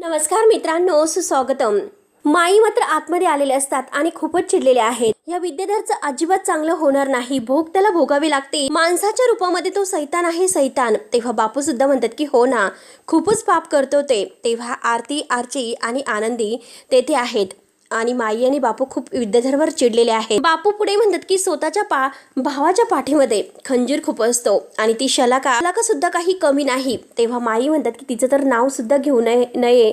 नमस्कार मित्रांनो, सुस्वागतम. माई मात्र आतमध्ये आलेले असतात आणि खूपच चिडलेले आहेत. या विद्याधरचं अजिबात चांगलं होणार नाही. भोग त्याला भोगावी लागते. माणसाच्या रूपामध्ये तो सैतान आहे, सैतान. तेव्हा बापू सुद्धा म्हणतात की हो ना, खूपच पाप करतो ते. तेव्हा आरती, आर्ची आणि आनंदी तेथे आहेत आणि माई आणि बापू खूप विद्याधरवर चिडलेले आहेत. बापू पुढे म्हणतात की स्वतःच्या भावाच्या पाठीमध्ये खंजीर खूप असतो आणि ती शलाका सुद्धा काही कमी नाही. तेव्हा माई म्हणतात की तिचं तर नाव सुद्धा घेऊ नये,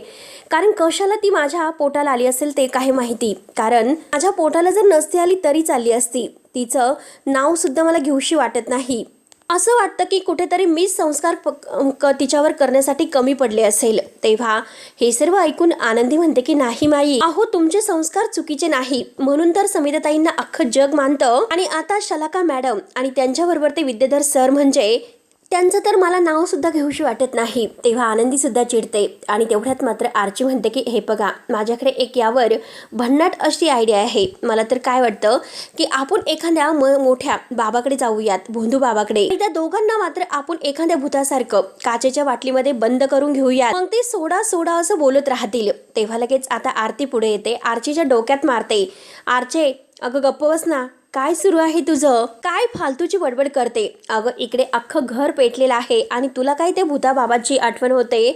कारण कशाला ती माझ्या पोटाला आली असेल ते काही माहिती. कारण माझ्या पोटाला जर नसती आली तरी चालली असती. तिचं नाव सुद्धा मला घेऊशी वाटत नाही. असं वाटतं की कुठेतरी मीच संस्कार तिच्यावर करण्यासाठी कमी पडले असेल. तेव्हा हे सर्व ऐकून आनंदी म्हणते की नाही माई, अहो तुमचे संस्कार चुकीचे नाही, म्हणून तर समिताताईंना अख्खं जग मानतं. आणि आता शलाका मॅडम आणि त्यांच्याबरोबर ते विद्याधर सर म्हणजे त्यांचं तर मला नाव सुद्धा घेऊशी वाटत नाही. तेव्हा आनंदी सुद्धा चिडते आणि तेवढ्यात मात्र आर्ची म्हणते की हे बघा, माझ्याकडे एक यावर भन्नाट अशी आयडिया आहे. मला तर काय वाटतं की आपण एखाद्या मोठ्या बाबाकडे जाऊयात, भोंदू बाबाकडे. त्या दोघांना मात्र आपण एखाद्या भूतासारखं काचेच्या बाटलीमध्ये बंद करून घेऊयात, मग ते सोडा सोडा असं बोलत राहतील. तेव्हा लगेच आता आरती पुढे येते, आर्चीच्या डोक्यात मारते. आर्चे, अगं गप्प बस ना, काय सुरू आहे तुझं? काय फालतूची बडबड करते? अगं इकडे अख्खं घर पेटलेलं आहे आणि तुला काय ते भूता बाबाची आठवण होते?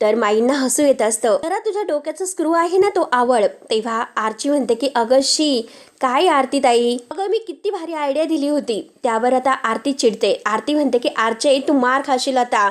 तर माईंना हसू येत असतं. जरा तुझ्या डोक्याचा स्क्रू आहे ना तो आवड. तेव्हा आर्ची म्हणते की अगं शी, काय आरती ताई, अगं मी किती भारी आयडिया दिली होती. त्यावर आता आरती चिडते. आरती म्हणते की आर्चे, तू मार खाशील आता.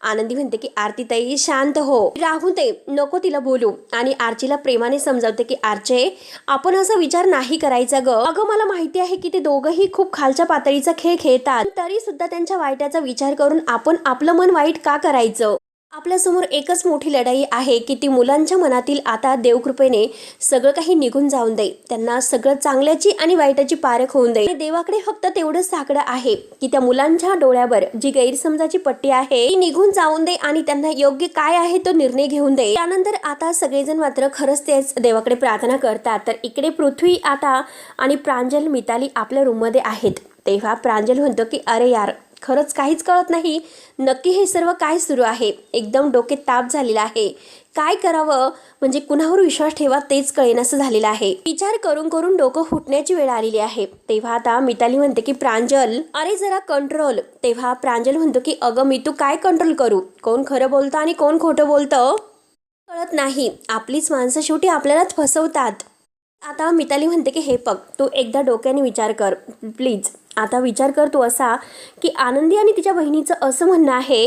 आनंदी म्हणते की आरती ताई शांत हो, राहू दे, नको तिला बोलू. आणि आर्चीला प्रेमाने समजावते की आर्चे, आपण असा विचार नाही करायचा ग. अगं मला माहिती आहे की ते दोघंही खूप खालच्या पातळीचा खेळ खेळतात, तरी सुद्धा त्यांच्या वाईटाचा विचार करून आपण आपलं मन वाईट का करायचं? आपल्यासमोर एकच मोठी लढाई आहे की ती मुलांच्या मनातील आता देवकृपेने सगळं काही निघून जाऊन दे. त्यांना सगळं चांगल्याची आणि वाईटाची पारख होऊन दे. देवाकडे फक्त तेवढंच साकडं आहे की त्या मुलांच्या डोळ्यावर जी गैरसमजाची पट्टी आहे ती निघून जाऊन दे आणि त्यांना योग्य काय आहे तो निर्णय घेऊन दे. त्यानंतर आता सगळेजण मात्र खरंच तेच देवाकडे प्रार्थना करतात. तर इकडे पृथ्वी आता आणि प्रांजल, मिताली आपल्या रूममध्ये आहेत. तेव्हा प्रांजल म्हणतो की अरे यार, खरंच काहीच कळत नाही, नक्की हे सर्व काय सुरू आहे. एकदम डोके ताप झालेला आहे. काय करावं म्हणजे कुणावर विश्वास ठेवा तेच कळेनासं झालेलं आहे. विचार करून करून डोकं फुटण्याची वेळ आलेली आहे. तेव्हा आता मिताली म्हणते की प्रांजल, अरे जरा कंट्रोल. तेव्हा प्रांजल म्हणतो की अगं मी तू काय कंट्रोल करू? कोण खरं बोलतं आणि कोण खोटं बोलतं कळत नाही. आपलीच माणसं शेवटी आपल्यालाच फसवतात. आता मिताली म्हणते की हे बघ, तू एकदा डोक्याने विचार कर प्लीज. आता विचार कर तू असा की आनंदी आणि तिच्या बहिणीचं असं म्हणणं आहे,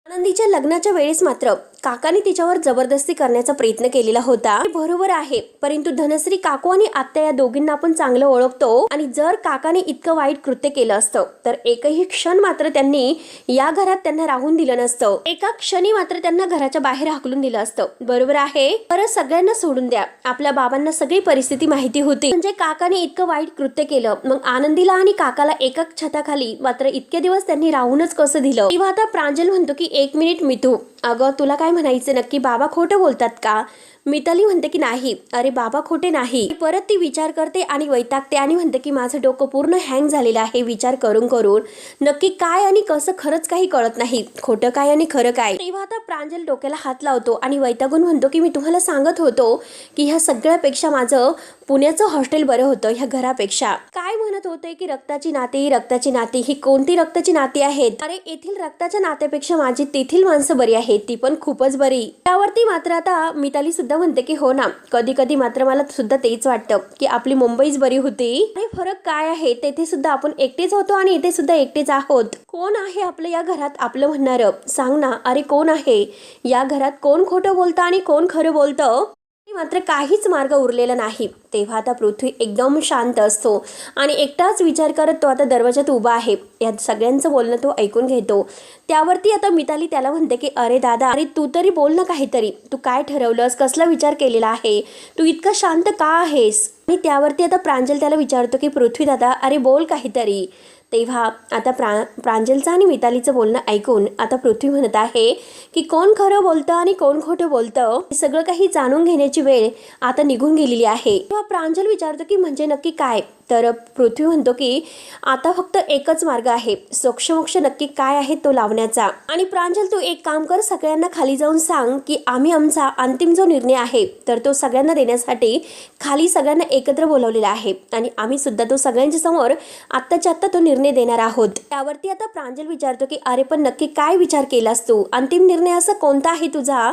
आनंदीच्या लग्नाच्या वेळेस मात्र काकाने तिच्यावर जबरदस्ती करण्याचा प्रयत्न केलेला होता. बरोबर आहे, परंतु धनश्री, काकू आणि आत्या या दोघींना आपण चांगलं ओळखतो आणि जर काकाने इतकं वाईट कृत्य केलं असतं तर एकही क्षण मात्र त्यांनी या घरात त्यांना राहून दिलं नसतं. एका क्षणी मात्र त्यांना घराच्या बाहेर हाकलून दिलं असतं. बरोबर आहे. परत सगळ्यांना सोडून द्या, आपल्या बाबांना सगळी परिस्थिती माहिती होती. म्हणजे काकाने इतकं वाईट कृत्य केलं, मग आनंदीला आणि काकाला एका छताखाली मात्र इतके दिवस त्यांनी राहूनच कसं दिलं? तेव्हा आता प्रांजल म्हणतो की एक मिनिट मितू, अगं तुला काय म्हणायचं नक्की? बाबा खोटं बोलतात का? मिताली म्हणते की नाही, अरे बाबा खोटे नाही. परत ती विचार करते आणि वैतागते आणि म्हणते की माझं डोकं पूर्ण हँग झालेलं आहे विचार करून करून. नक्की काय आणि कसं खरंच काही कळत नाही, खोटं काय आणि खरं काय. तेव्हा आता प्रांजल डोक्याला हात लावतो आणि वैतागून म्हणतो की मी तुम्हाला सांगत होतो की ह्या सगळ्यापेक्षा माझं पुण्याचं हॉस्टेल बरं होतं ह्या घरापेक्षा. काय म्हणत होते की रक्ताची नाती ही कोणती रक्ताची नाती आहेत? अरे येथील रक्ताच्या नात्यापेक्षा माझी तेथील माणसं बरी आहेत, ती पण खूपच बरी. त्यावरती मात्र आता मिताली सुद्धा म्हणते की हो ना, कधी कधी मात्र मला सुद्धा तेच वाटतं की आपली मुंबईच बरी होती. अरे फरक काय आहे, तेथे सुद्धा आपण एकटेच होतो आणि इथे सुद्धा एकटेच आहोत. कोण आहे आपलं या घरात आपलं म्हणणारं? सांग ना, अरे कोण आहे या घरात? कोण खोटं बोलतं आणि कोण खरं बोलतं? मात्र काहीच मार्ग उरलेला नाही. तेव्हा आता पृथ्वी एकदम शांत असतो आणि एकटाच विचार करत तो आता दरवाजात उभा आहे. या सगळ्यांचं बोलणं तो ऐकून घेतो. त्यावरती आता मिताली त्याला म्हणते की अरे दादा, अरे तू तरी बोल ना काहीतरी. तू काय ठरवलंस, कसला विचार केलेला आहे, तू इतका शांत का आहेस? आणि त्यावरती आता प्रांजल त्याला विचारतो की पृथ्वी दादा, अरे बोल काहीतरी. तेव्हा आता प्रांजलचं आणि मितालीचं बोलणं ऐकून आता पृथ्वी म्हणत आहे की कोण खरं बोलतं आणि कोण खोटं बोलतं हे सगळं काही जाणून घेण्याची वेळ आता निघून गेलेली आहे. तेव्हा प्रांजल विचारतो की म्हणजे नक्की काय? तर पृथ्वी म्हणतो की आता फक्त एकच मार्ग आहे, सोक्षमोक्ष नक्की काय आहे तो लावण्याचा. आणि प्रांजल तू एक काम कर, सगळ्यांना खाली जाऊन सांग की आम्ही आमचा अंतिम जो निर्णय आहे तर तो सगळ्यांना देण्यासाठी खाली सगळ्यांना एकत्र बोलवलेला आहे आणि आम्ही सुद्धा तो सगळ्यांच्या समोर आत्ताच्या आत्ता तो निर्णय देणार आहोत. त्यावरती आता प्रांजल विचारतो की अरे पण नक्की काय विचार केलास तू, अंतिम निर्णय असा कोणता आहे तुझा.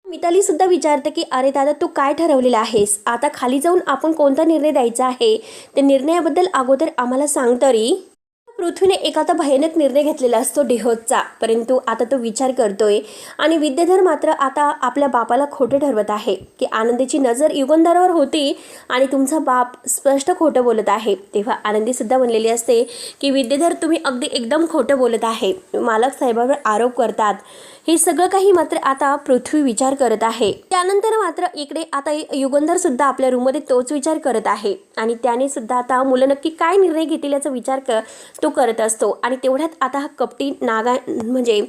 मिताली सुद्धा विचारते की अरे दादा तू काय ठरवलेलं आहेस, आता खाली जाऊन आपण कोणता निर्णय द्यायचा आहे ते निर्णयाबद्दल अगोदर आम्हाला सांग तरी. पृथ्वीने एक आता भयानक निर्णय घेतलेला असतो डिहोजचा, परंतु आता तो विचार करतोय आणि विद्याधर मात्र आता आपल्या बापाला खोटं ठरवत आहे की आनंदीची नजर युगंधरावर होती आणि तुमचा बाप स्पष्ट खोटं बोलत आहे. तेव्हा आनंदी सुद्धा म्हणलेली असते की विद्याधर तुम्ही अगदी एकदम खोटं बोलत आहे, मालक साहेबावर आरोप करतात. हे सगळं काही मात्र आता पृथ्वी विचार करत आहे. त्यानंतर मात्र इकडे आता युगंधर सुद्धा आपल्या रूममध्ये तोच विचार करत आहे आणि त्याने सुद्धा आता मुलं नक्की काय निर्णय घेतील याचा विचार तो करत असतो. आणि तेवढ्यात आता हा कपटी नागा म्हणजे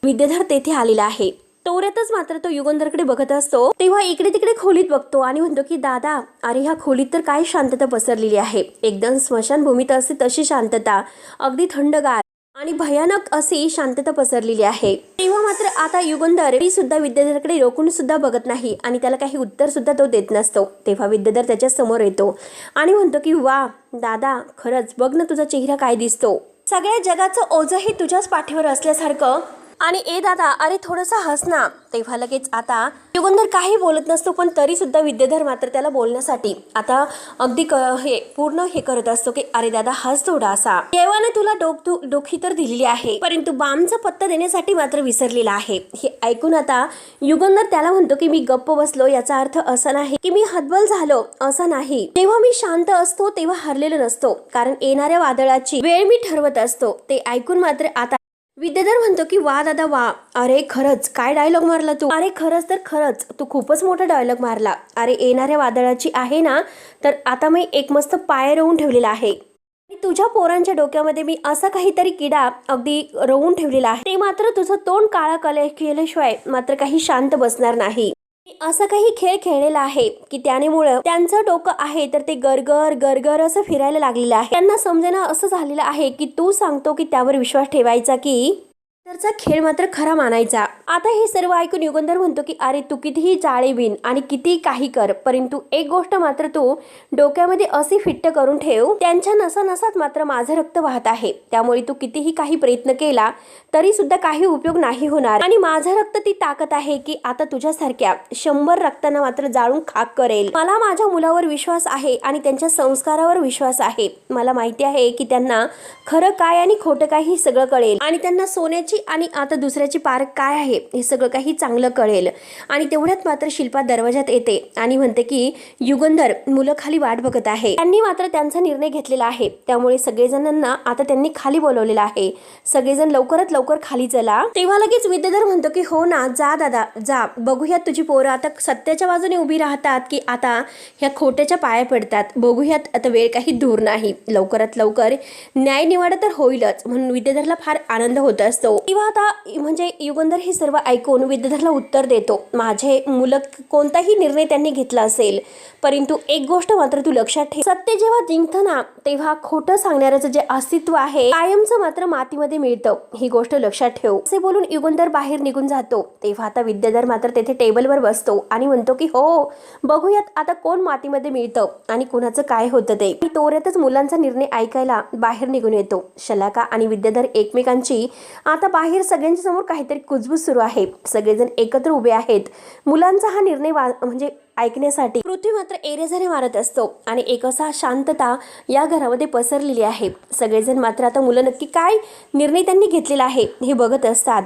विद्याधर तेथे आलेला आहे. तेवढ्यातच मात्र तो युगंधरकडे बघत असतो. तेव्हा इकडे तिकडे खोलीत बघतो आणि म्हणतो की दादा अरे ह्या खोलीत तर काय शांतता पसरलेली आहे, एकदम स्मशानभूमीत असते तशी शांतता, अगदी थंडगार आणि भयानक अशी शांतता पसरलेली आहे. तेव्हा मात्र आता युगंधर सुद्धा विद्याधरकडे रोखून सुद्धा बघत नाही आणि त्याला काही उत्तर सुद्धा तो देत नसतो. तेव्हा विद्याधर त्याच्या समोर येतो आणि म्हणतो की वा दादा खरंच बघ ना तुझा चेहरा काय दिसतो, सगळ्या जगाचं ओझं हे तुझ्याच पाठीवर असल्यासारखं. आणि ए दादा अरे थोडंसं हस ना. तेव्हा लगेच आता युगंधर काही बोलत नसतो, पण तरी सुद्धा विद्याधर मात्र त्याला बोलण्यासाठी आता अगदी हे पूर्ण हे करत असतो की अरे दादा हस थोडासा, देवाने तुला डोकी तर दिलेली आहे परंतु बामचा पत्ता देण्यासाठी मात्र विसरलेला आहे. हे ऐकून आता युगंधर त्याला म्हणतो की मी गप्प बसलो याचा अर्थ असा नाही की मी हतबल झालो, असं नाही. तेव्हा मी शांत असतो तेव्हा हरलेलो नसतो, कारण येणाऱ्या वादळाची वेळ मी ठरवत असतो. ते ऐकून मात्र आता विद्याधर म्हणतो की वा दादा वा, अरे खरंच काय डायलॉग मारला तू, अरे खरंच तर खरंच तू खूपच मोठा डायलॉग मारला. अरे येणाऱ्या वादळाची आहे ना तर आता मी एक मस्त पाय रोवून ठेवलेला आहे आणि तुझ्या पोरांच्या डोक्यामध्ये मी असा काहीतरी किडा अगदी रोवून ठेवलेला आहे, ते मात्र तुझं तोंड काळा केल्याशिवाय मात्र काही शांत बसणार नाही. असा काही खेळ खेळलेला आहे की त्यामुळे त्यांचं डोकं आहे तर ते गरगर गरगर असं फिरायला लागलेलं आहे. त्यांना समजेना असं झालेलं आहे की तू सांगतो की त्यावर विश्वास ठेवायचा की त्याचा खेळ मात्र खरा मानायचा. आता हे सर्व ऐकून युगंधर म्हणतो की अरे तू कितीही जाळे बिन आणि कितीही काही कर, परंतु एक गोष्ट मात्र तू डोक्यामध्ये अशी फिट्ट करून ठेव, त्यांच्या नसानसात मात्र माझं रक्त वाहत आहे, त्यामुळे तू कितीही काही प्रयत्न केला तरी सुद्धा काही उपयोग नाही होणार. आणि माझं रक्त ती ताकद आहे की आता तुझ्यासारख्या 100 रक्तांना मात्र जाळून खाक करेल. मला माझ्या मुलावर विश्वास आहे आणि त्यांच्या संस्कारावर विश्वास आहे. मला माहिती आहे की त्यांना खरं काय आणि खोटं काय हे सगळं कळेल आणि त्यांना सोन्याची आणि आता दुसऱ्याची पारख काय आहे हे सगळं काही चांगलं कळेल. आणि तेवढ्यात मात्र शिल्पा दरवाजात येते आणि म्हणते की युगंधर मुलं खाली वाट बघत आहे, त्यांनी मात्र त्यांचा निर्णय घेतलेला आहे, त्यामुळे सगळेजणांना आता त्यांनी खाली बोलवलेलं आहे, सगळेजण लवकरात लवकर खाली चला. तेव्हा लगेच विद्याधर म्हणतो की हो ना जा दादा जा, बघूयात तुझी पोरं आता सत्याच्या बाजूने उभी राहतात की आता ह्या खोट्याच्या पाया पडतात, बघूयात आता वेळ काही दूर नाही, लवकरात लवकर न्याय निवाडा तर होईलच. म्हणून विद्याधरला फार आनंद होत असतो. तेव्हा आता म्हणजे युगंधर हे सर्व ऐकून विद्याधरला उत्तर देतो, माझे मुलं कोणताही निर्णय त्यांनी घेतला असेल परंतु एक गोष्ट मात्र तू लक्षात ठेव, सत्य जेव्हा जिंकतं ना तेव्हा खोटं सांगणाऱ्याचं जे अस्तित्व आहे कायमचं मात्र मातीमध्ये मिळतं, ही गोष्ट लक्षात ठेव. असे बोलून युगंधर बाहेर निघून जातो. तेव्हा आता विद्याधर मात्र तेथे टेबलवर बसतो आणि म्हणतो की हो बघूयात आता कोण मातीमध्ये मिळतं आणि कुणाचं काय होतं ते. तोऱ्यातच मुलांचा निर्णय ऐकायला बाहेर निघून येतो. शलाका आणि विद्याधर एकमेकांची आता बाहेर सगळ्यांच्या समोर काहीतरी कुजबूज सुरू आहे, सगळेजण एकत्र उभे आहेत मुलांचा हा निर्णय म्हणजे ऐकण्यासाठी. पृथ्वी मात्र एरेझारे मारत असतो आणि एक असा शांतता या घरामध्ये पसरलेली आहे. सगळेजण मात्र आता मुलं नक्की काय निर्णय त्यांनी घेतलेला आहे हे बघत असतात.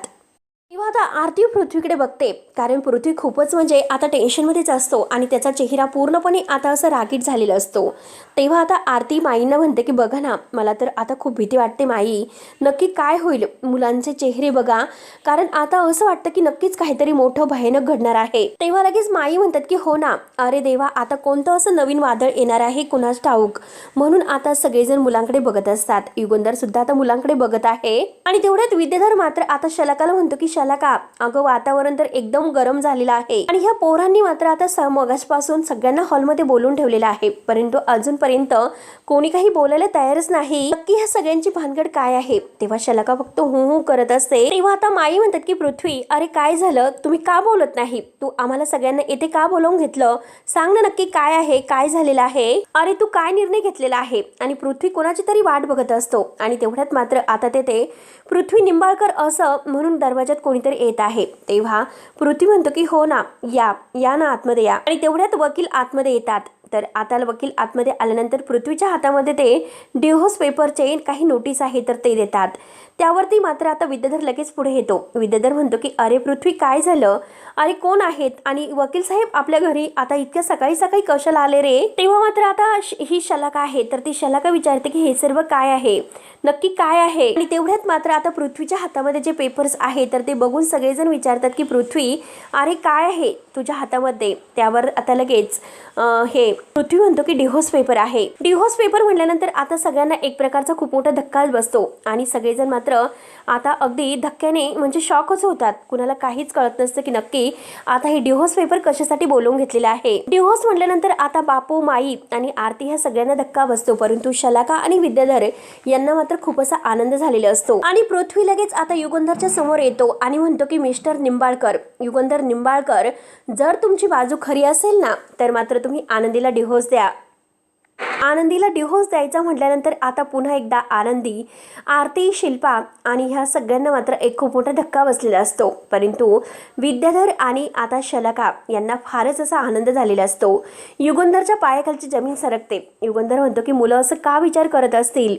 तेव्हा आता आरती पृथ्वीकडे बघते, कारण पृथ्वी खूपच म्हणजे आता टेन्शनमध्येच असतो आणि त्याचा चेहरा पूर्णपणे आता असं रागीट झालेला असतो. तेव्हा आता आरती माईंना म्हणते की बघा ना मला तर आता खूप भीती वाटते माई, नक्की काय होईल, मुलांचे चेहरे बघा, कारण आता असं वाटतं की नक्कीच काहीतरी मोठं भयानक घडणार आहे. तेव्हा लगेच माई म्हणतात की हो ना, अरे देवा आता कोणतं असं नवीन वादळ येणार आहे कुणास ठाऊक. म्हणून आता सगळेजण मुलांकडे बघत असतात. युगंधर सुद्धा आता मुलांकडे बघत आहे आणि तेवढ्यात विद्याधर मात्र आता शलाकाला म्हणतो की शलाका, अगं वातावरण तर एकदम गरम झालेलं आहे आणि ह्या पोरांनी मात्र आता मगासपासून सगळ्यांना हॉलमध्ये बोलून ठेवलेलं आहे, परंतु अजूनपर्यंत कोणी काही बोलायला तयारच नाही. नक्की ह्या सगळ्यांची भानगड काय आहे? तेव्हा शलाका फक्त हू करत असते. तेव्हा आता माई म्हणतात की पृथ्वी, अरे काय झालं, तुम्ही का बोलत नाही? तू आम्हाला सगळ्यांना इथे का बोलावून घेतलं? सांग ना नक्की काय आहे, काय झालेलं आहे? अरे तू काय निर्णय घेतलेला आहे? आणि पृथ्वी कोणाची तरी वाट बघत असतो आणि तेवढ्यात मात्र आता ते पृथ्वी निंबाळकर असं म्हणून दरवाजात कोणीतरी येत आहे. तेव्हा पृथ्वी म्हणतो की हो ना, या ना आतमध्ये या. आणि तेवढ्यात वकील आतमध्ये येतात. तर आता वकील आतमध्ये आल्यानंतर पृथ्वीच्या हातामध्ये ते डिव्होर्स पेपरचे काही नोटीस आहे तर ते देतात. त्यावरती मात्र आता विद्याधर लगेच पुढे येतो. विद्याधर म्हणतो की अरे पृथ्वी काय झालं? अरे कोण आहेत? आणि वकील साहेब आपल्या घरी आता इतक्या सकाळी सकाळी कशाला आले रे? तेव्हा मात्र आता ही शलाका आहे तर ती शलाका विचारते की हे सर्व काय आहे, नक्की काय आहे? आणि तेवढ्यात मात्र आता पृथ्वीच्या हातामध्ये जे पेपर्स आहे तर ते बघून सगळेजण विचारतात की पृथ्वी, अरे काय आहे तुझ्या हातामध्ये? त्यावर आता लगेच हे पृथ्वी म्हणतो की डिव्होर्स पेपर आहे. डिव्होर्स पेपर म्हटल्यानंतर आता सगळ्यांना एक प्रकारचा खूप मोठा धक्काच बसतो आणि सगळेजण मात्र आता अगदी धक्क्याने म्हणजे शॉकच होतात. कुणाला काहीच कळत नसतं की नक्की आता हे डिव्होर्स पेपर कशासाठी बोलवून घेतलेला आहे. डिव्होर्स म्हटल्यानंतर आता बापू, माई आणि आरती ह्या सगळ्यांना धक्का बसतो, परंतु शलाका आणि विद्याधर यांना मात्र खूप असा आनंद झालेला असतो. आणि पृथ्वी लगेच आता युगंधरच्या समोर येतो आणि म्हणतो की मिस्टर निंबाळकर, युगंधर निंबाळकर, जर तुमची बाजू खरी असेल ना तर मात्र तुम्ही आनंदीला डिव्होर्स द्या. आनंदीला डिव्होर्स द्यायचा म्हटल्यानंतर आता पुन्हा एकदा आनंदी, आरती, शिल्पा आणि ह्या सगळ्यांना मात्र एक खूप मोठा धक्का बसलेला असतो. परंतु विद्याधर आणि आता शलाका यांना फारच असा आनंद झालेला असतो. युगंधरच्या पायाखालची जमीन सरकते. युगंधर म्हणतो की मुलं असं का विचार करत असतील?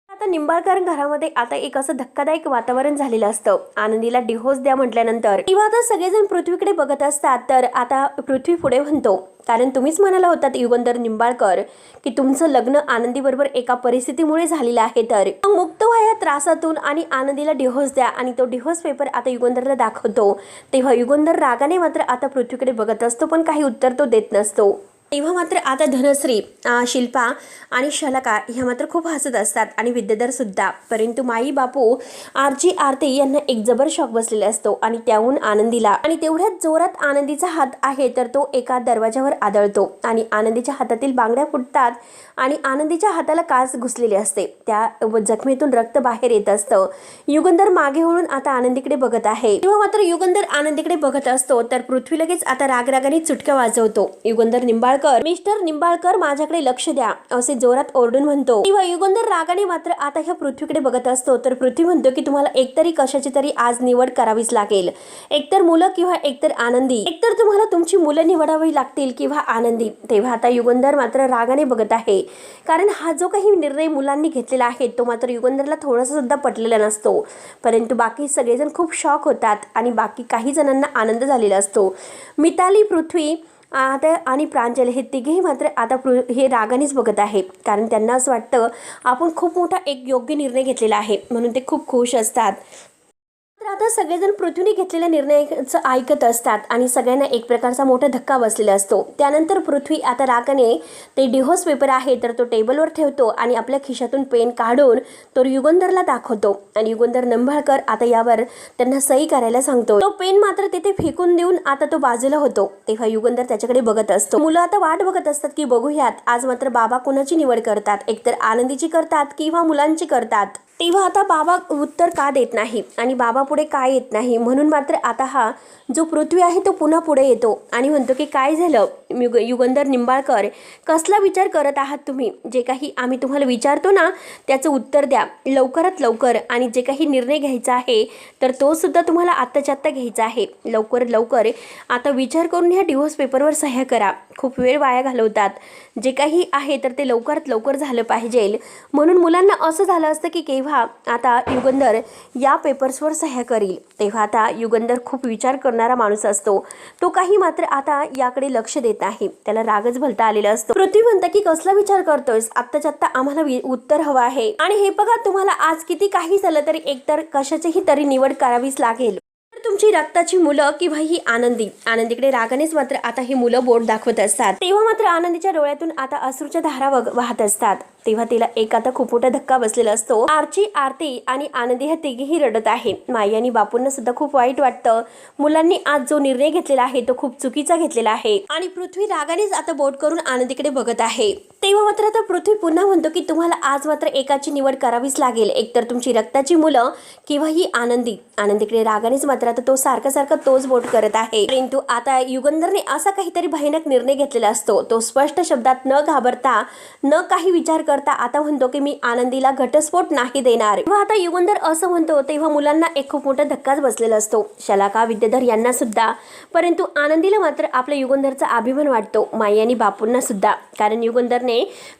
आता निंबाळकर घरामध्ये आता एक असं धक्कादायक वातावरण झालेलं असतं. आनंदीला डिव्होर्स द्या म्हटल्यानंतर तेव्हा आता सगळेजण पृथ्वीकडे बघत असतात. तर आता पृथ्वी पुढे म्हणतो, कारण तुम्हीच म्हणाला होतात युगंधर निंबाळकर की तुमचं लग्न आनंदीबरोबर एका परिस्थितीमुळे झालेलं आहे, तर मुक्त व्हा या त्रासातून आणि आनंदीला डिव्होर्स द्या. आणि तो डिव्होर्स पेपर आता युगंधरला दाखवतो. तेव्हा युगंधर रागाने मात्र आता पृथ्वीकडे बघत असतो, पण काही उत्तर तो देत नसतो. तेव्हा मात्र आता धनश्री, शिल्पा आणि शलाका ह्या मात्र खूप हसत असतात आणि विद्याधर सुद्धा. परंतु माई, बापू, आरती यांना एक जबर शॉक बसलेला असतो आणि त्याहून आनंदीला. आणि तेवढ्यात जोरात आनंदीचा हात आहे तर तो एका दरवाजावर आदळतो आणि आनंदीच्या हातातील बांगड्या फुटतात आणि आनंदीच्या हाताला काच घुसलेली असते. त्या जखमेतून रक्त बाहेर येत असतं. युगंधर मागे वळून आता आनंदीकडे बघत आहे. तेव्हा मात्र युगंधर आनंदीकडे बघत असतो तर पृथ्वी लगेच आता रागरागाने चुटक्या वाजवतो. युगंधर निंबाळकर, मिस्टर निंबाळकर, माझ्याकडे लक्ष द्या, असे जोरात ओरडून म्हणतो. तेव्हा युगंधर रागाने मात्र आता ह्या पृथ्वीकडे बघत असतो. तर पृथ्वी म्हणतो की तुम्हाला एकतरी कशाची तरी आज निवड करावीच लागेल, एकतर मुलं किंवा एकतर आनंदी, एकतर तुम्हाला तुमची मुलं निवडावी लागतील किंवा आनंदी. तेव्हा आता युगंधर मात्र रागाने बघत आहे, कारण हा जो काही निर्णय मुलांनी घेतलेला आहे तो मात्र युगंधरला थोडासा सुद्धा पटलेला नसतो. परंतु बाकी सगळेजण खूप शॉक होतात आणि बाकी काही जणांना आनंद झालेला असतो. मिताली, पृथ्वी आता आणि प्रांजल हे तिघेही मात्र आता हे रागानेच बघत आहे, कारण त्यांना असं वाटतं आपण खूप मोठा एक योग्य निर्णय घेतलेला आहे, म्हणून ते खूप खुश असतात. तर आता सगळेजण पृथ्वीने घेतलेल्या निर्णयाचं ऐकत असतात आणि सगळ्यांना एक प्रकारचा मोठा धक्का बसलेला असतो. त्यानंतर पृथ्वी आता रागाने ते डिव्होर्स पेपर आहे तर तो टेबलवर ठेवतो आणि आपल्या खिशातून पेन काढून तो युगंधरला दाखवतो आणि युगंधर निंबाळकर आता यावर त्यांना सही करायला सांगतो. तो पेन मात्र तिथे फेकून देऊन आता तो बाजूला होतो. तेव्हा युगंधर त्याच्याकडे बघत असतो. मुलं आता वाट बघत असतात की बघूयात आज मात्र बाबा कोणाची निवड करतात, एकतर आनंदीची करतात किंवा मुलांची करतात. तेव्हा आता बाबा उत्तर का देत नाही आणि बाबा पुढे काय येत नाही, म्हणून मात्र आता हा जो पृथ्वी आहे तो पुन्हा पुढे येतो आणि म्हणतो की काय झालं युगंधर निंबाळकर, कसला विचार करत आहात तुम्ही? जे काही आम्ही तुम्हाला विचारतो ना त्याचं उत्तर द्या लवकरात लवकर, आणि जे काही निर्णय घ्यायचा आहे तर तो सुद्धा तुम्हाला आत्ताच्या आत्ता घ्यायचा आहे. लवकर लवकर आता विचार करून ह्या डिव्होर्स पेपरवर सह्या करा. खूप वेळ वाया घालवतात. जे काही आहे तर ते लवकरात लवकर झालं पाहिजे. म्हणून मुलांना असं झालं असतं की केव्हा आता युगंधर या पेपर्सवर सह्या करील. तेव्हा आता युगंधर खूप विचार करणारा माणूस असतो. तो काही मात्र आता याकडे लक्ष देत नाही. त्याला रागच भलता आलेला असतो. पृथ्वी म्हणते की कसला विचार करतोयस, आत्ताच्या आत्ता आम्हाला उत्तर हवं आहे. आणि हे बघा तुम्हाला आज किती काही झालं तरी एकतर कशाचीही तरी निवड करावीच लागेल. तुमची रक्ताची मुलं किंवा ही आनंदीकडे रागानेच मात्र आता ही मुलं बोट दाखवत असतात। तेव्हा मात्र आनंदीच्या डोळ्यातून आता अश्रूच्या धारा वाहत असतात। तेव्हा तिला एक आता खूप मोठा धक्का बसलेला असतो। आरती आणि आनंदी ह्या तिघीही रडत आहे। माई आणि बापूंना सुद्धा खूप वाईट वाटतं। मुलांनी आज जो निर्णय घेतलेला आहे तो खूप चुकीचा घेतलेला आहे आणि पृथ्वी रागानेच आता बोट करून आनंदीकडे बघत आहे। तेव्हा मात्र आता पृथ्वी पुन्हा म्हणतो की तुम्हाला आज मात्र एकाची निवड करावीच लागेल, एकतर तुमची रक्ताची मुलं किंवा ही आनंदीकडे रागानेच मात्र आता तो सारखा तोच बोट करत आहे। परंतु आता युगंधरने असा काहीतरी भयानक निर्णय घेतलेला असतो। तो स्पष्ट शब्दात न घाबरता न काही विचार करता आता म्हणतो की मी आनंदीला घटस्फोट नाही देणार। तेव्हा आता युगंधर असं म्हणतो तेव्हा मुलांना एक खूप मोठा धक्काच बसलेला असतो, शलाका विद्याधर यांना सुद्धा। परंतु आनंदीला मात्र आपल्या युगंधरचा अभिमान वाटतो, माई आणि बापूंना सुद्धा, कारण युगंधरने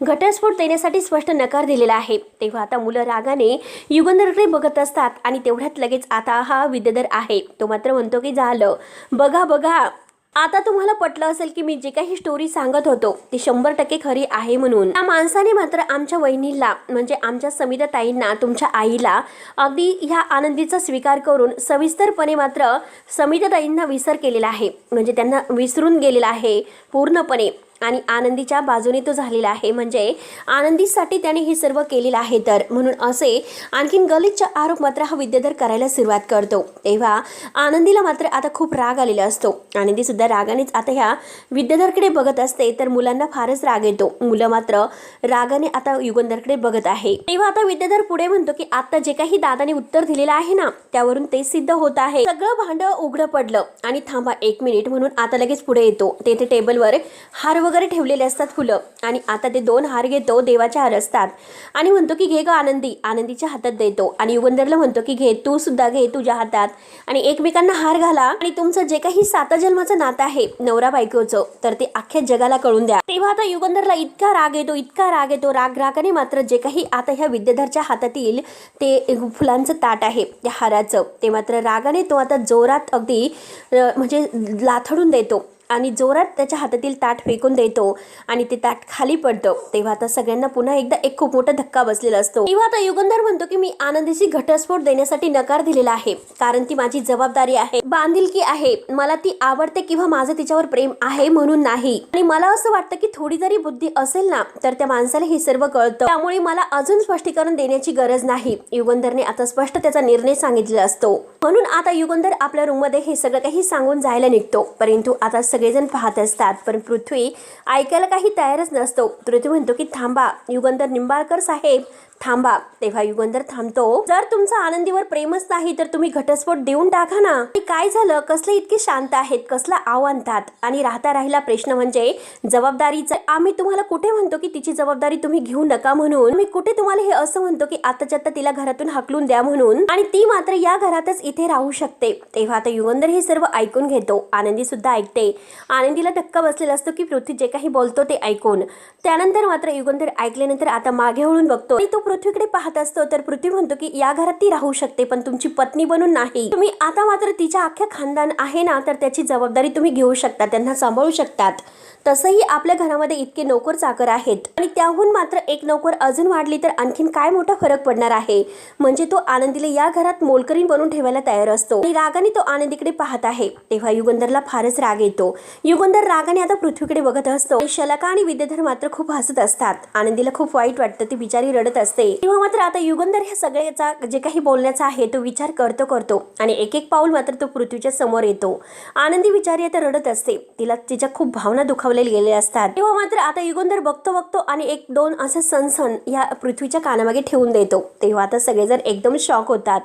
घटस्फोट देण्यासाठी स्पष्ट नकार दिलेला आहे। तेव्हा आता मुलं रागाने युगंधरकडे बघत असतात आणि तेवढ्यात लगेच आता हा विद्याधर आहे तो मात्र म्हणतो की झालं बघा आता तुम्हाला पटलं असेल की मी जे काही स्टोरी सांगत होतो ती 100% खरी आहे म्हणून। त्या माणसाने मात्र आमच्या वहिनीला म्हणजे आमच्या समिता ताईंना, तुमच्या आईला अगदी ह्या आनंदीचा स्वीकार करून सविस्तरपणे मात्र समिता ताईंना विसर केलेला आहे, म्हणजे त्यांना विसरून गेलेला आहे पूर्णपणे आणि आनंदीच्या बाजूने तो झालेला आहे, म्हणजे आनंदीसाठी त्याने हे सर्व केलेलं आहे। तर म्हणून असे आणखीन गलिच्छ आरोप मात्र हा विद्याधर करायला सुरुवात करतो। तेव्हा आनंदीला मात्र आता खूप राग आलेला असतो। आनंदी सुद्धा रागानेच आता ह्या विद्याधरकडे बघत असते, तर मुलांना फारच राग येतो। मुलं मात्र रागाने आता युगंधरकडे बघत आहे। तेव्हा आता विद्याधर पुढे म्हणतो की आता जे काही दादाने उत्तर दिलेलं आहे ना त्यावरून ते सिद्ध होत आहे, सगळं भांड उघडं पडलं। आणि थांबा 1 मिनिट म्हणून आता लगेच पुढे येतो। तेथे टेबलवर हार वगैरे ठेवलेले असतात फुलं, आणि आता ते 2 हार घेतो, देवाचे हार असतात, आणि म्हणतो की घे ग आनंदीच्या हातात देतो, आणि युगंधरला म्हणतो की घे तू सुद्धा घे तुझ्या हातात, आणि एकमेकांना हार घाला, आणि तुमचं जे काही 7 जन्माचं नातं आहे नवरा बायकोचं तर ते अख्ख्या जगाला कळून द्या। तेव्हा आता युगंधरला इतका राग येतो, रागाने मात्र जे काही आता ह्या विद्याधरच्या हातातील ते फुलांचं ताट आहे त्या हाराचं ते मात्र रागाने तो आता जोरात अगदी म्हणजे लाथडून देतो आणि जोरात त्याच्या हातातील ताट फेकून देतो आणि ते ताट खाली पडतं। तेव्हा आता सगळ्यांना पुन्हा एकदा एक खूप मोठा धक्का बसलेला असतो। तेव्हा आता युगंधर म्हणतो की मी आनंदीची घटस्फोट देण्यासाठी नकार दिलेला आहे, कारण ती माझी जबाबदारी आहे, बांधिलकी आहे, मला ती आवडते किंवा माझं तिच्यावर प्रेम आहे म्हणून नाही। आणि मला असं वाटतं की थोडी जरी बुद्धी असेल ना तर त्या माणसाला हे सर्व कळतं, त्यामुळे मला अजून स्पष्टीकरण देण्याची गरज नाही। युगंधरने आता स्पष्ट त्याचा निर्णय सांगितलेला असतो। म्हणून आता युगंधर आपल्या रूम मध्ये हे सगळं काही सांगून जायला निघतो, परंतु आता सगळेजण पाहत असतात, पण पृथ्वी ऐकायला काही तयारच नसतो। पृथ्वी म्हणतो की थांबा युगंधर निंबाळकर साहेब, थांबा। तेव्हा युगंधर थांबतो, जर तुमचं आनंदीवर प्रेमच नाही तर तुम्ही घटस्फोट देऊन टाका ना। काय झालं, कसले इतके शांत आहेत, कसला आव आणतात, आणि राहिला प्रश्न म्हणजे जबाबदारीचा। आम्ही तुम्हाला कुठे म्हणतो की तिची जबाबदारी तुम्ही घेऊ नका म्हणून, मी कुठे तुम्हाला हे असं म्हणतो की आताच्या आता तिला घरातून हाकलून द्या म्हणून, आणि ती मात्र या घरातच इथे राहू शकते। तेव्हा आता युगंधर हे सर्व ऐकून घेतो, आनंदी सुद्धा ऐकते। आनंदीला धक्का बसलेला असतो की पृथ्वी जे काही बोलतो ते ऐकून। त्यानंतर मात्र युगंधर ऐकल्यानंतर आता मागे वळून बघतो आणि तो पृथ्वीकडे पाहत असतो, तर पृथ्वी म्हणतो की या घरात ती राहू शकते पण तुमची पत्नी बनून नाही। तुम्ही आता मात्र तिच्या अख्ख्या खानदान आहे ना तर त्याची जबाबदारी तुम्ही घेऊ शकता, त्यांना सांभाळू शकतात। तसंही आपल्या घरामध्ये इतके नोकर चाकर आहेत आणि त्याहून मात्र एक नोकर अजून वाढली तर आणखीन काय मोठा फरक पडणार आहे। म्हणजे तो आनंदीला या घरात मोलकरीण बनून ठेवायला तयार असतो आणि रागाने तो आनंदीकडे पाहत आहे। तेव्हा युगंधरला फारच राग येतो। युगंधर रागाने आता पृथ्वीकडे बघत असतो। शलाका आणि विद्याधर मात्र खूप हसत असतात। आनंदीला खूप वाईट वाटतं, ती बिचारी रडत असते। तेव्हा मात्र आता युगंधर ह्या सगळ्याचा जे काही बोलण्याचा आहे तो विचार करतो आणि एक पाऊल मात्र तो पृथ्वीच्या समोर येतो। आनंदी बिचारी आता रडत असते, तिला तिच्या खूप भावना दुखावलेले गेले असतात। तेव्हा मात्र आता युगंधर बघतो आणि 1-2 असे सनसन या पृथ्वीच्या कानामागे ठेवून देतो। तेव्हा आता सगळेजण एकदम शॉक होतात,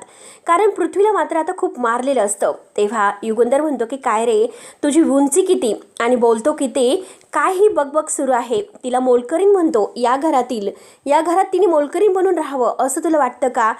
कारण पृथ्वीला मात्र आता खूप मारलेलं असतं। तेव्हा युगंधर म्हणतो की काय रे, तुझी उंची किती आणि बोलतो किती, काय ही बकबक सुरू आहे, तिला मोलकरीण म्हणतो, या घरात तिने मोलकरीण बनून राहावं असं तुला वाटतं का?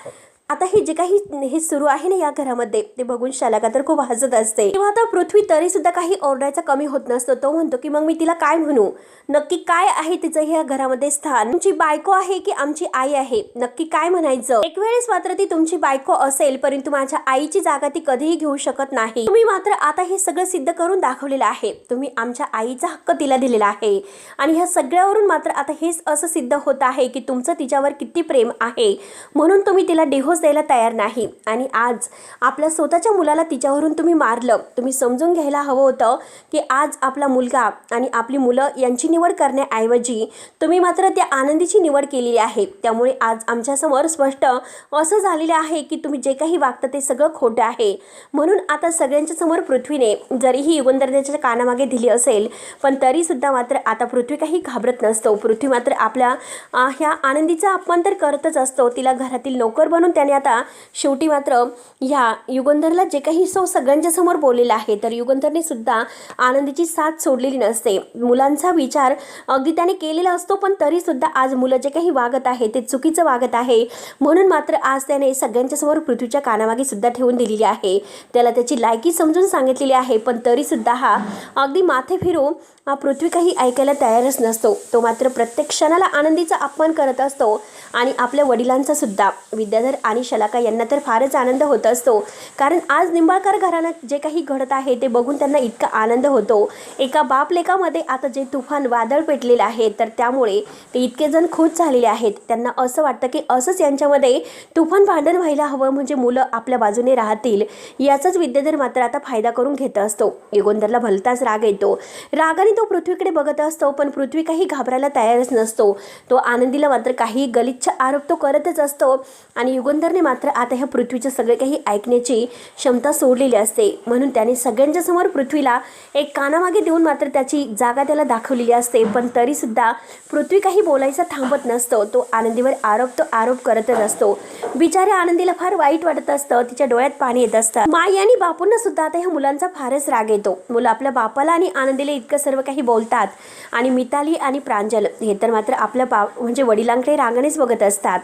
आता हे जे काही हे सुरू आहे ना या घरामध्ये ते बघून शलाका तर खूप हसत असते। तेव्हा आता पृथ्वी तरी सुद्धा काही ओरडायचा कमी होत नसतो। तो म्हणतो की मग मी तिला काय म्हणू, नक्की काय आहे तिचं ह्या घरामध्ये स्थान, तुमची बायको आहे की आमची आई आहे, नक्की काय म्हणायचं? एक वेळेस मात्र ती तुमची बायको असेल, परंतु माझ्या आईची जागा ती कधीही घेऊ शकत नाही। तुम्ही मात्र आता हे सगळं सिद्ध करून दाखवलेलं आहे, तुम्ही आमच्या आईचा हक्क तिला दिलेला आहे, आणि ह्या सगळ्यावरून मात्र आता हेच असं सिद्ध होत आहे की तुमचं तिच्यावर किती प्रेम आहे, म्हणून तुम्ही तिला डिव्होर्स डिवोर्स द्यायला तयार नाही आणि आज आपल्या स्वतःच्या मुलाला तिच्यावरून तुम्ही मारलं. तुम्ही समजून घ्यायला हवं होतं की आज आपला मुलगा आणि आपली मुलं यांची निवड करण्याऐवजी तुम्ही मात्र त्या आनंदीची निवड केलेली आहे. त्यामुळे आज आमच्यासमोर स्पष्ट असं झालेलं आहे की तुम्ही जे काही वागता ते सगळं खोटं आहे. म्हणून आता सगळ्यांच्या समोर पृथ्वीने जरीही युगंधर त्याच्या कानामागे दिली असेल पण तरीसुद्धा मात्र आता पृथ्वी काही घाबरत नसतो. पृथ्वी मात्र आपल्या ह्या आनंदीचा अपमान तर करतच असतो. तिला घरातील नोकर बनून त्याने आता शेवटी मात्र ह्या युगंधरला जे काही सगळ्यांच्या समोर बोललेलं आहे तर युगंधरने सुद्धा आनंदीची साथ सोडलेली नसते. मुलांचा विचार अगदी त्याने केलेला असतो पण तरीसुद्धा आज मुलं जे काही वागत आहे ते चुकीचं वागत आहे. म्हणून मात्र आज त्याने सगळ्यांच्या समोर पृथ्वीच्या कानामागे सुद्धा ठेवून दिलेली आहे. त्याला त्याची लायकी समजून सांगितलेली आहे पण तरीसुद्धा हा अगदी माथे फिरून पृथ्वी काही ऐकायला तयारच नसतो. तो मात्र प्रत्येक क्षणाला आनंदीचा अपमान करत असतो आणि आपल्या वडिलांचा सुद्धा विद्याधर आणि शलाका यांना तर फारच आनंद होत असतो. कारण आज निंबाळकर घराण्यात जे काही घडत आहे ते बघून त्यांना इतका आनंद होतो. एका बाप लेकामध्ये आता जे तुफान वादळ पेटलेलं आहे तर त्यामुळे ते इतके जण खुश झालेले आहेत. त्यांना असं वाटतं की असंच यांच्यामध्ये तुफान भांडण व्हायला हवं म्हणजे मुलं आपल्या बाजूने राहतील. याचाच विद्याधर मात्र आता फायदा करून घेत असतो. युगंधरला भलताच राग येतो. रागाने तो पृथ्वीकडे बघत असतो पण पृथ्वी काही घाबरायला तयारच नसतो. तो आनंदीला मात्र काही गलिच्छ आरोप तो करतच असतो आणि युगंधरने मात्र आता ह्या पृथ्वीचे सगळे काही ऐकण्याची क्षमता सोडलेली असते. म्हणून त्याने सगळ्यांच्या समोर पृथ्वीला एक कानामागे देऊन मात्र त्याची जागा त्याला दाखवलेली असते. पण तरीसुद्धा पृथ्वी काही बोलायचा थांबत नसतो. तो आनंदीवर आरोप करतच असतो. बिचाऱ्या आनंदीला फार वाईट वाटत असतं. तिच्या डोळ्यात पाणी येत असतं. माई आणि बापूंना सुद्धा आता ह्या मुलांचा फारच राग येतो. मुलं आपल्या बापाला आणि आनंदीला इतकं सर्व काही बोलतात आणि मिताली आणि प्रांजल हे तर मात्र आपल्या म्हणजे वडिलांकडे रागानेच बघत असतात.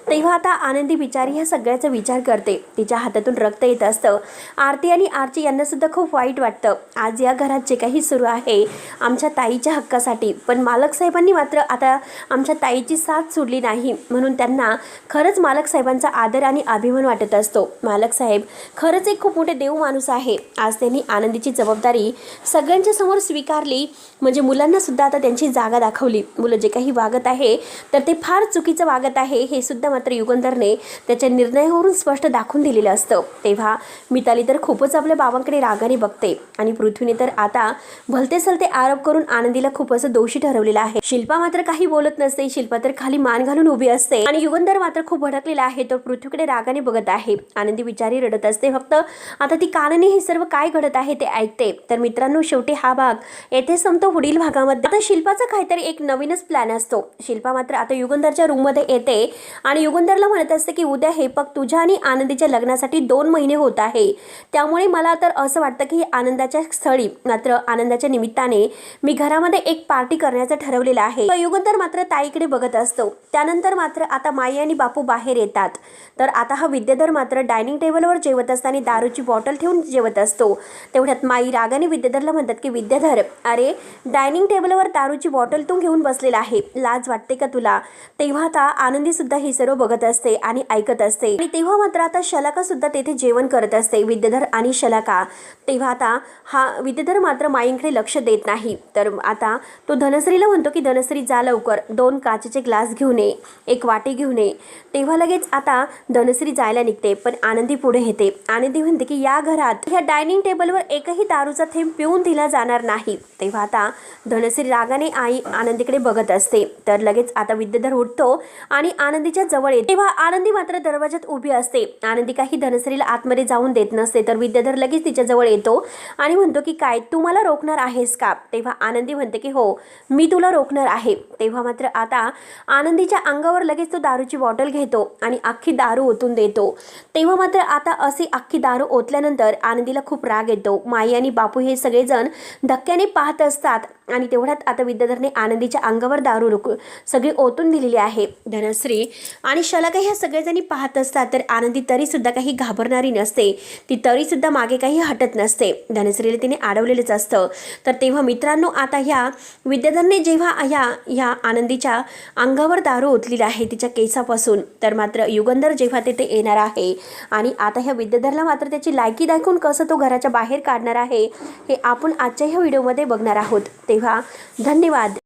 तेव्हा आता आनंदी बिचारी ह्या सगळ्याचा विचार करते. तिच्या हातातून रक्त येत असतं. आरती आणि आरची यांना सुद्धा खूप वाईट वाटतं. आज या घरात जे काही सुरू आहे आमच्या ताईच्या हक्कासाठी पण मालक साहेबांनी मात्र आता आमच्या ताईची साथ सोडली नाही. म्हणून त्यांना खरंच मालक साहेबांचा आदर आणि अभिमान वाटत असतो. मालक साहेब खरंच एक खूप मोठे देव माणूस आहे. आज त्यांनी आनंदीची जबाबदारी सगळ्यांच्या समोर स्वीकारली म्हणजे मुलांना सुद्धा आता त्यांची जागा दाखवली. मुलं जे काही वागत आहे तर ते फार चुकीचं वागत आहे हे सुद्धा मात्र युगंधरने त्याच्या निर्णयावरून स्पष्ट दाखवून दिलेलं असतं. तेव्हा मिताली तर खूपच आपल्या बाबांकडे रागाने बघते आणि पृथ्वीने तर आता भलते सलते आरोप करून आनंदीला खूप असं दोषी ठरवलेलं आहे. शिल्पा मात्र काही बोलत नसते. शिल्पा तर खाली मान घालून उभी असते आणि युगंधर मात्र खूप भडकलेला आहे. तो पृथ्वीकडे रागाने बघत आहे. आनंदी बिचारी रडत असते. फक्त आता ती कानाने हे सर्व काय घडत आहे ते ऐकते. तर मित्रांनो शेवटी हा भाग येथे संपतो. पुढील भागामध्ये आता शिल्पाचा काहीतरी एक नवीनच प्लॅन असतो. शिल्पा मात्र आता युगंधरच्या रूम मध्ये येते आणि युगंधरला म्हणत असते की उद्या हे पग तुझ्या आणि आनंदीच्या लग्नासाठी 2 महिने होत आहे. त्यामुळे मला तर असं वाटतं की आनंदाच्या स्थळी मात्र आनंदाच्या निमित्ताने मी घरामध्ये एक पार्टी करण्याचं ठरवलेलं आहे. युगंधर मात्र ताईकडे बघत असतो. त्यानंतर मात्र आता माई आणि बापू बाहेर येतात. तर आता हा विद्याधर मात्र डायनिंग टेबलवर जेवत असताना दारूची बॉटल ठेवून जेवत असतो. तेवढ्यात माई रागाने विद्याधरला म्हणतात की विद्याधर अरे डायनिंग टेबलवर दारूची बॉटल तू घेऊन बसलेला आहे. लाज वाटते का तुला? तेव्हा आता आनंदी सुद्धा ही सर्व बघत असते आणि ऐकत असते आणि तेव्हा मात्र आता शलाका सुद्धा तेथे जेवण करत असते. विद्याधर आणि शलाका. तेव्हा आता हा विद्याधर मात्र माईंकडे लक्ष देत नाही. तर आता तो धनश्रीला म्हणतो की धनश्री जा लवकर 2 काचेचे ग्लास घेऊन ये, 1 वाटी घेऊन ये. तेव्हा लगेच आता धनश्री जायला निघते पण आनंदी पुढे येते. आनंदी म्हणते की या घरात ह्या डायनिंग टेबलवर एकही दारूचा थेंब पिऊन दिला जाणार नाही. तेव्हा आता धनश्री रागाने आई आनंदीकडे बघत असते. तर लगेच आता विद्याधर उठतो आणि आनंदीच्या जवळ येते. तेव्हा आनंदी मात्र दरवाजात उभी असते. आनंदी काही धनश्रीला आतमध्ये जाऊन देत नसते. तर विद्याधर लगेच तिच्या जवळ येतो आणि म्हणतो की काय तू मला रोखणार आहेस का? तेव्हा आनंदी म्हणते की हो मी तुला रोखणार आहे. तेव्हा मात्र आता आनंदीच्या अंगावर लगेच तो दारूची बॉटल घेतो आणि अख्खी दारू ओतून देतो. तेव्हा मात्र आता अशी अख्खी दारू ओतल्यानंतर आनंदीला खूप राग येतो. माई आणि बापू हे सगळेजण धक्क्याने पाहत असतात आणि तेवढ्यात आता विद्याधरने आनंदीच्या अंगावर दारू सगळी ओतून दिलेली आहे. धनश्री आणि शलाका ह्या सगळेजणी पाहत असतात. तर आनंदी तरी सुद्धा काही घाबरणारी नसते. ती तरी सुद्धा मागे काही हटत नसते. धनश्रीला तिने अडवलेलंच असतं. तर तेव्हा मित्रांनो आता ह्या विद्याधरने जेव्हा ह्या आनंदीच्या अंगावर दारू ओतलेली आहे तिच्या केसापासून तर मात्र युगंधर जेव्हा तेथे येणार आहे आणि आता ह्या विद्याधरला मात्र त्याची लायकी दाखवून कसं तो घराच्या बाहेर काढणार आहे हे आपण आजच्या ह्या व्हिडिओमध्ये बघणार आहोत. तेव्हा धन्यवाद.